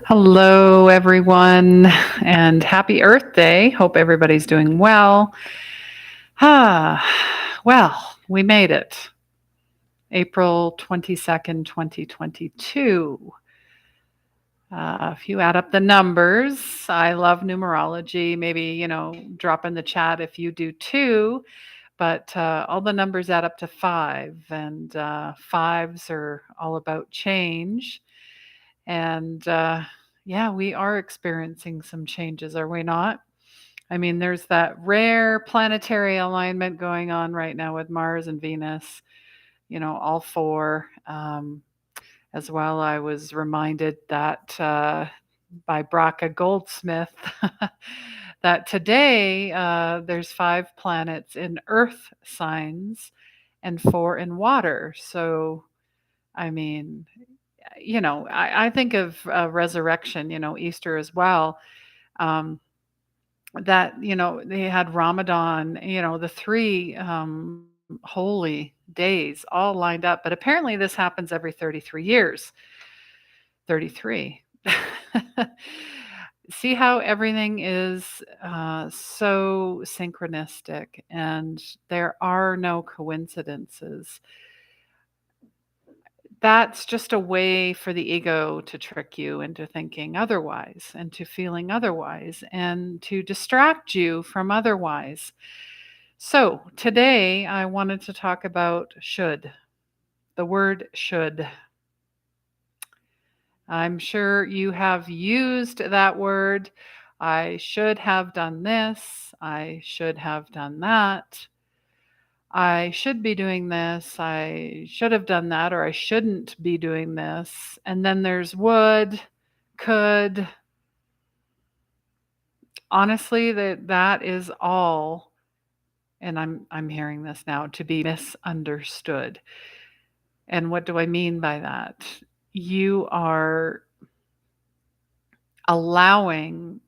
Hello, everyone, and happy Earth Day. Hope everybody's doing well. Ah, well, we made it. April 22nd, 2022. If you add up the numbers, I love numerology. Maybe, drop in the chat if you do too. But all the numbers add up to five, and fives are all about change. And yeah, we are experiencing some changes, are we not? I mean, there's that rare planetary alignment going on right now with Mars and Venus, all four. As well, I was reminded that by Braca Goldsmith that today there's five planets in Earth signs and four in water. So, I mean, I think of resurrection, Easter as well. Um, that, they had Ramadan, the three holy days all lined up. But apparently, this happens every 33 years. 33. See how everything is so synchronistic, and there are no coincidences. That's just a way for the ego to trick you into thinking otherwise and to feeling otherwise and to distract you from otherwise. So, today I wanted to talk about should. The word should. I'm sure you have used that word. I should have done this. I should have done that. I should be doing this, I should have done that, or I shouldn't be doing this. And then there's would, could. Honestly, that is all, and I'm hearing this now, to be misunderstood. And what do I mean by that? You are allowing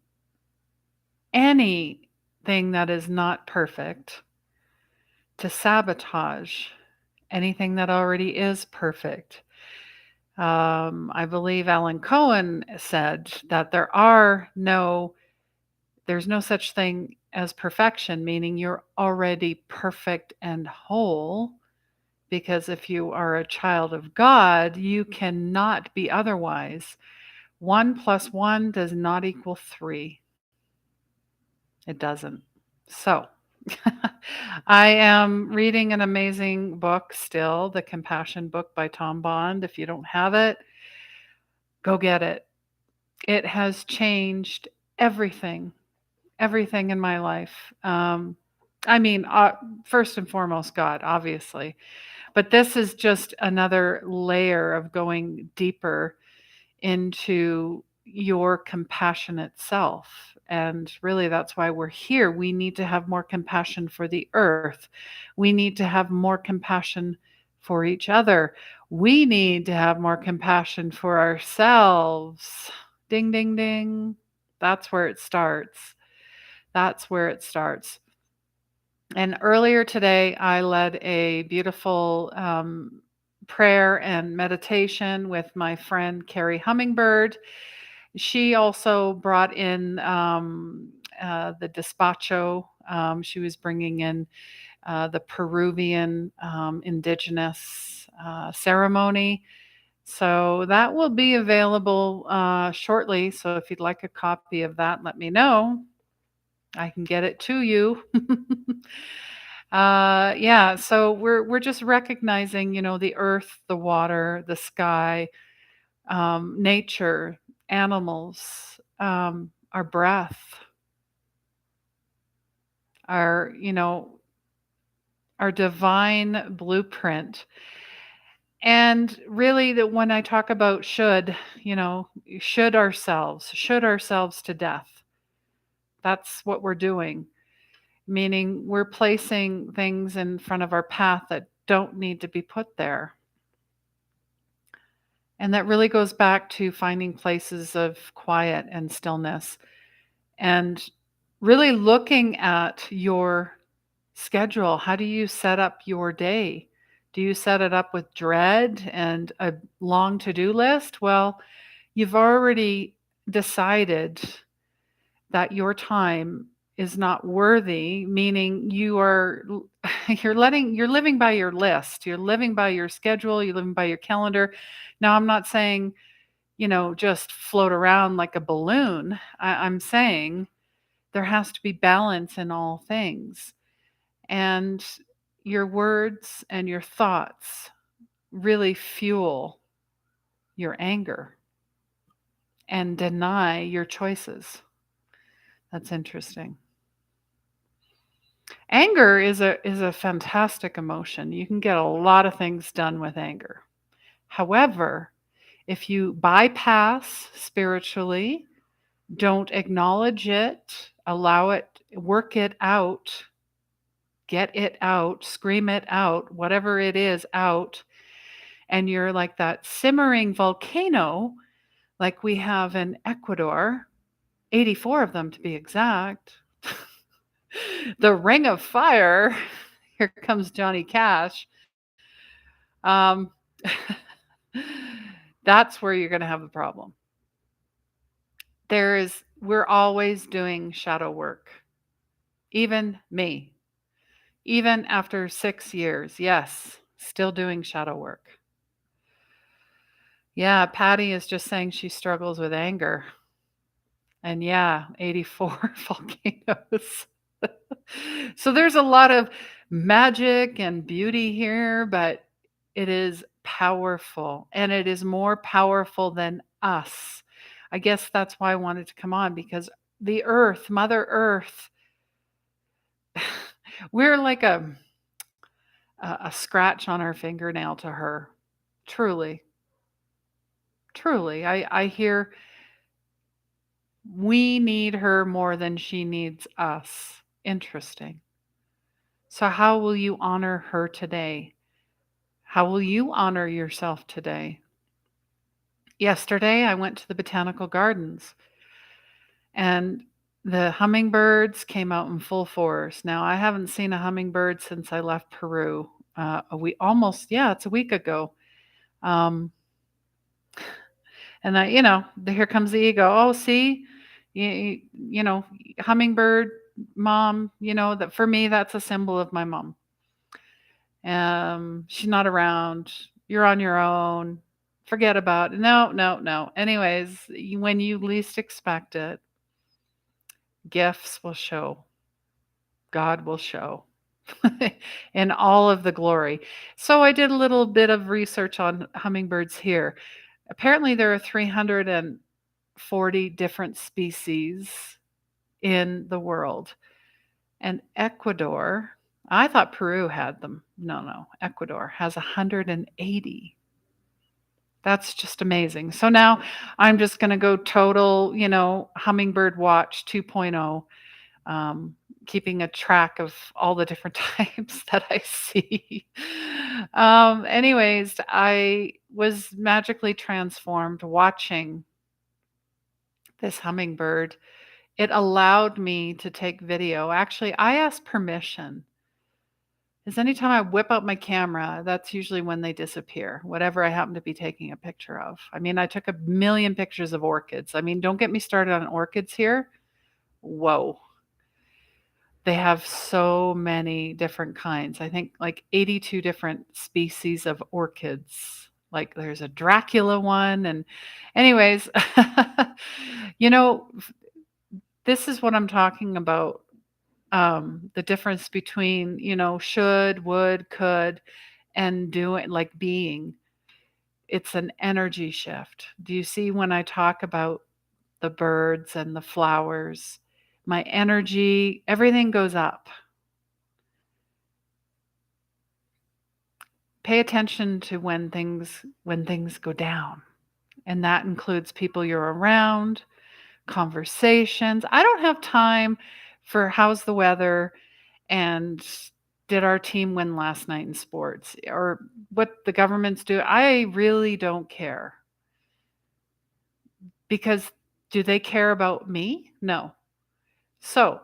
anything that is not perfect to sabotage anything that already is perfect. I believe Alan Cohen said that there's no such thing as perfection, meaning you're already perfect and whole. Because if you are a child of God, you cannot be otherwise. 1 + 1 does not equal 3. It doesn't. So, I am reading an amazing book still, The Compassion Book by Tom Bond. If you don't have it, go get it. It has changed everything, everything in my life. I mean, first and foremost, God, obviously. But this is just another layer of going deeper into your compassionate self. And really, that's why we're here. We need to have more compassion for the earth. We need to have more compassion for each other. We need to have more compassion for ourselves. Ding, ding, ding. That's where it starts. That's where it starts. And earlier today, I led a beautiful prayer and meditation with my friend Carrie Hummingbird. She also brought in the despacho. She was bringing in the Peruvian indigenous ceremony. So that will be available shortly. So if you'd like a copy of that, let me know. I can get it to you. Yeah, so we're just recognizing, the earth, the water, the sky, nature, animals, our breath, our, our divine blueprint. And really, that when I talk about should ourselves to death. That's what we're doing. Meaning we're placing things in front of our path that don't need to be put there. And that really goes back to finding places of quiet and stillness and really looking at your schedule. How do you set up your day? Do you set it up with dread and a long to-do list? Well, you've already decided that your time is not worthy, meaning you are you're living by your list, you're living by your schedule, you're living by your calendar. Now, I'm not saying, just float around like a balloon. I'm saying there has to be balance in all things. And your words and your thoughts really fuel your anger and deny your choices. That's interesting. Anger is a fantastic emotion. You can get a lot of things done with anger. However, if you bypass spiritually, don't acknowledge it, allow it, work it out, get it out, scream it out, whatever it is out, and you're like that simmering volcano like we have in Ecuador, 84 of them to be exact. The Ring of Fire. Here comes Johnny Cash. Um, that's where you're going to have the problem. We're always doing shadow work. Even me. Even after 6 years, yes, still doing shadow work. Yeah, Patty is just saying she struggles with anger. And yeah, 84 volcanoes. So there's a lot of magic and beauty here, but it is powerful, and it is more powerful than us. I guess that's why I wanted to come on, because the earth, Mother Earth, we're like a scratch on our fingernail to her. Truly, truly. I hear we need her more than she needs us. Interesting. So, how will you honor her today? How will you honor yourself today? Yesterday, I went to the botanical gardens and the hummingbirds came out in full force. Now, I haven't seen a hummingbird since I left Peru. Yeah, it's a week ago. Um, and here comes the ego. Oh, see, hummingbird mom, that for me, that's a symbol of my mom. She's not around. You're on your own. Forget about it. No, no, no. Anyways, when you least expect it, gifts will show. God will show in all of the glory. So I did a little bit of research on hummingbirds here. Apparently, there are 340 different species in the world. And Ecuador, I thought Peru had them. No, no. Ecuador has 180. That's just amazing. So now I'm just going to go total, hummingbird watch 2.0, keeping a track of all the different types that I see. Anyways, I was magically transformed watching this hummingbird. It allowed me to take video. Actually, I asked permission. Because anytime I whip out my camera, that's usually when they disappear, whatever I happen to be taking a picture of. I mean, I took a million pictures of orchids. I mean, don't get me started on orchids here. Whoa. They have so many different kinds. I think like 82 different species of orchids. Like there's a Dracula one. And, anyways, you know, this is what I'm talking about. The difference between, should, would, could, and doing, like being. It's an energy shift. Do you see when I talk about the birds and the flowers? My energy, everything goes up. Pay attention to when things go down. And that includes people you're around, conversations. I don't have time for how's the weather and did our team win last night in sports or what the governments do. I really don't care. Because do they care about me? No. So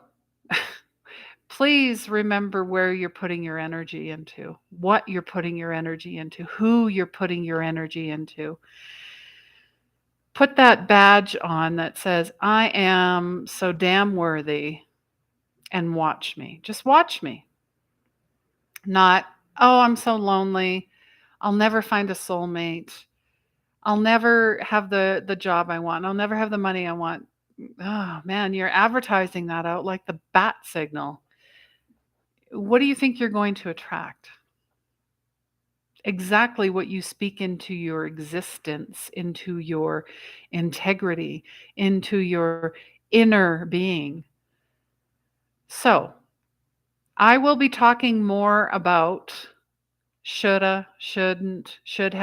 please remember where you're putting your energy into, what you're putting your energy into, who you're putting your energy into. Put that badge on that says, I am so damn worthy, and watch me. Just watch me. Not, oh, I'm so lonely. I'll never find a soulmate. I'll never have the job I want. I'll never have the money I want. Oh man, you're advertising that out like the bat signal. What do you think you're going to attract? Exactly what you speak into your existence, into your integrity, into your inner being. So, I will be talking more about shoulda, shouldn't, should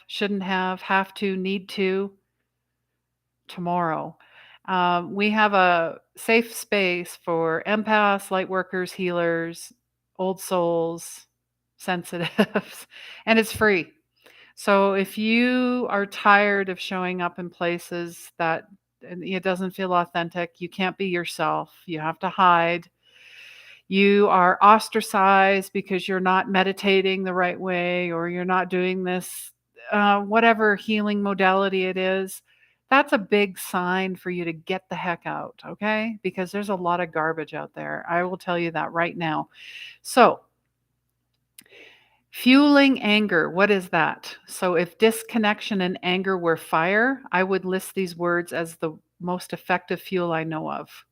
shouldn't have to, need to tomorrow. We have a safe space for empaths, lightworkers, healers, old souls, sensitives, and it's free. So if you are tired of showing up in places that it doesn't feel authentic, you can't be yourself, you have to hide, you are ostracized because you're not meditating the right way or you're not doing this, whatever healing modality it is, that's a big sign for you to get the heck out, okay? Because there's a lot of garbage out there. I will tell you that right now. So, fueling anger, what is that? So, if disconnection and anger were fire, I would list these words as the most effective fuel I know of.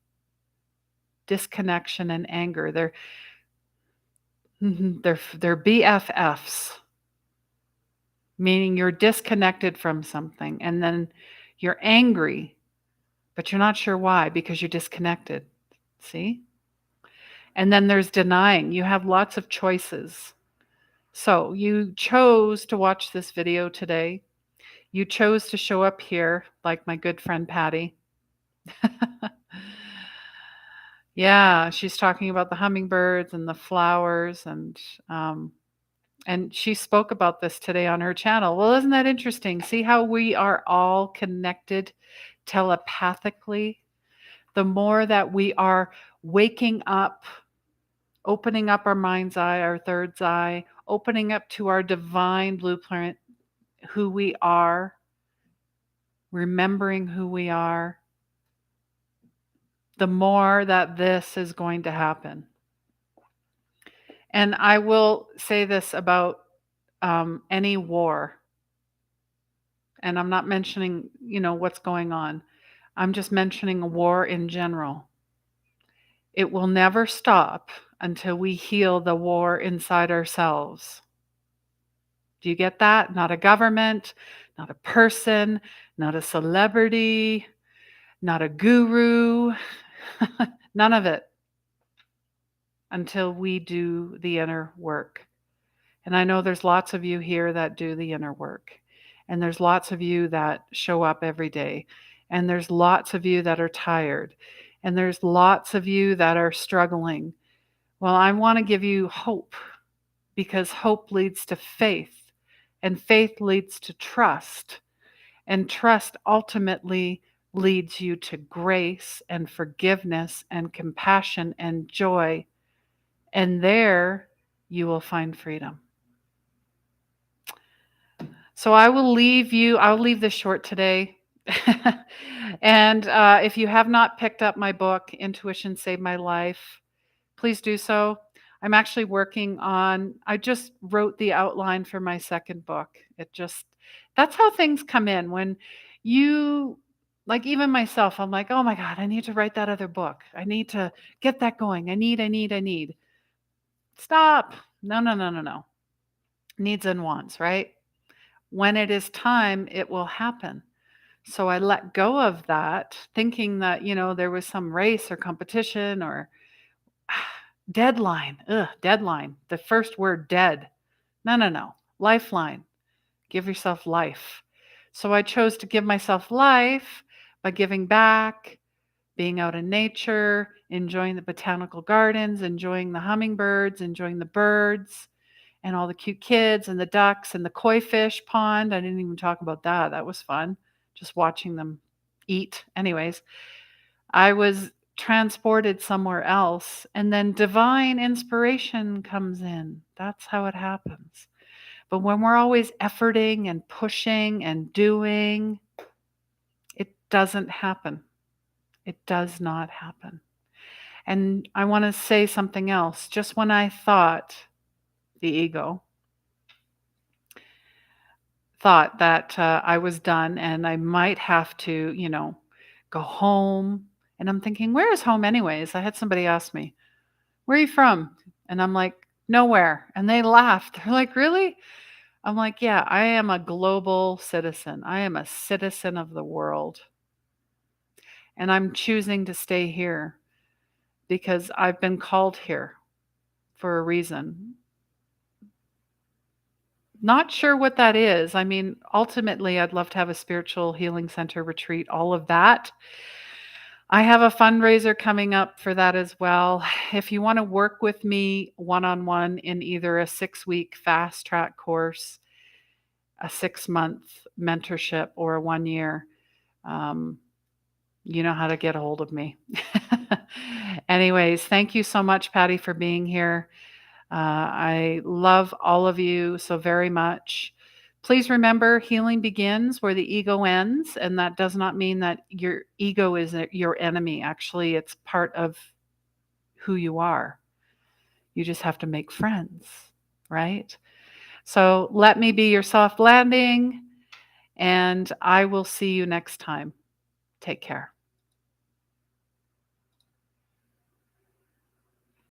Disconnection and anger. They're BFFs, meaning you're disconnected from something and then you're angry, but you're not sure why because you're disconnected. See? And then there's denying. You have lots of choices. So you chose to watch this video today. You chose to show up here like my good friend Patty. Yeah, she's talking about the hummingbirds and the flowers and she spoke about this today on her channel. Well, isn't that interesting? See how we are all connected telepathically? The more that we are waking up, opening up our mind's eye, our third's eye, opening up to our divine blueprint, who we are, remembering who we are, the more that this is going to happen. And I will say this about any war. And I'm not mentioning, what's going on. I'm just mentioning a war in general. It will never stop until we heal the war inside ourselves. Do you get that? Not a government, not a person, not a celebrity, not a guru, none of it until we do the inner work. And I know there's lots of you here that do the inner work. And there's lots of you that show up every day. And there's lots of you that are tired. And there's lots of you that are struggling. Well, I want to give you hope because hope leads to faith. And faith leads to trust. And trust ultimately leads you to grace and forgiveness and compassion and joy. And there you will find freedom. So I'll leave this short today. And if you have not picked up my book, Intuition Saved My Life, please do so. I just wrote the outline for my second book. That's how things come in. When like even myself, I'm like, oh my God, I need to write that other book. I need to get that going. I need. Stop. No. Needs and wants, right? When it is time, it will happen. So I let go of that, thinking that, there was some race or competition or deadline. Deadline. The first word, dead. No. Lifeline. Give yourself life. So I chose to give myself life by giving back, being out in nature, enjoying the botanical gardens, enjoying the hummingbirds, enjoying the birds, and all the cute kids and the ducks and the koi fish pond. I didn't even talk about that. That was fun, just watching them eat. Anyways, I was transported somewhere else, and then divine inspiration comes in. That's how it happens. But when we're always efforting and pushing and doing, doesn't happen. It does not happen. And I want to say something else. Just when I thought, the ego, thought that I was done and I might have to, go home. And I'm thinking, where is home, anyways? I had somebody ask me, where are you from? And I'm like, nowhere. And they laughed. They're like, really? I'm like, yeah, I am a global citizen. I am a citizen of the world. And I'm choosing to stay here because I've been called here for a reason. Not sure what that is. I mean, ultimately, I'd love to have a spiritual healing center retreat, all of that. I have a fundraiser coming up for that as well. If you want to work with me one on one in either a 6-week fast track course, a 6-month mentorship, or a 1 year, um, you know how to get a hold of me. Anyways, thank you so much, Patty, for being here. I love all of you so very much. Please remember, healing begins where the ego ends, and that does not mean that your ego is your enemy. Actually, it's part of who you are. You just have to make friends, right? So let me be your soft landing, and I will see you next time. Take care.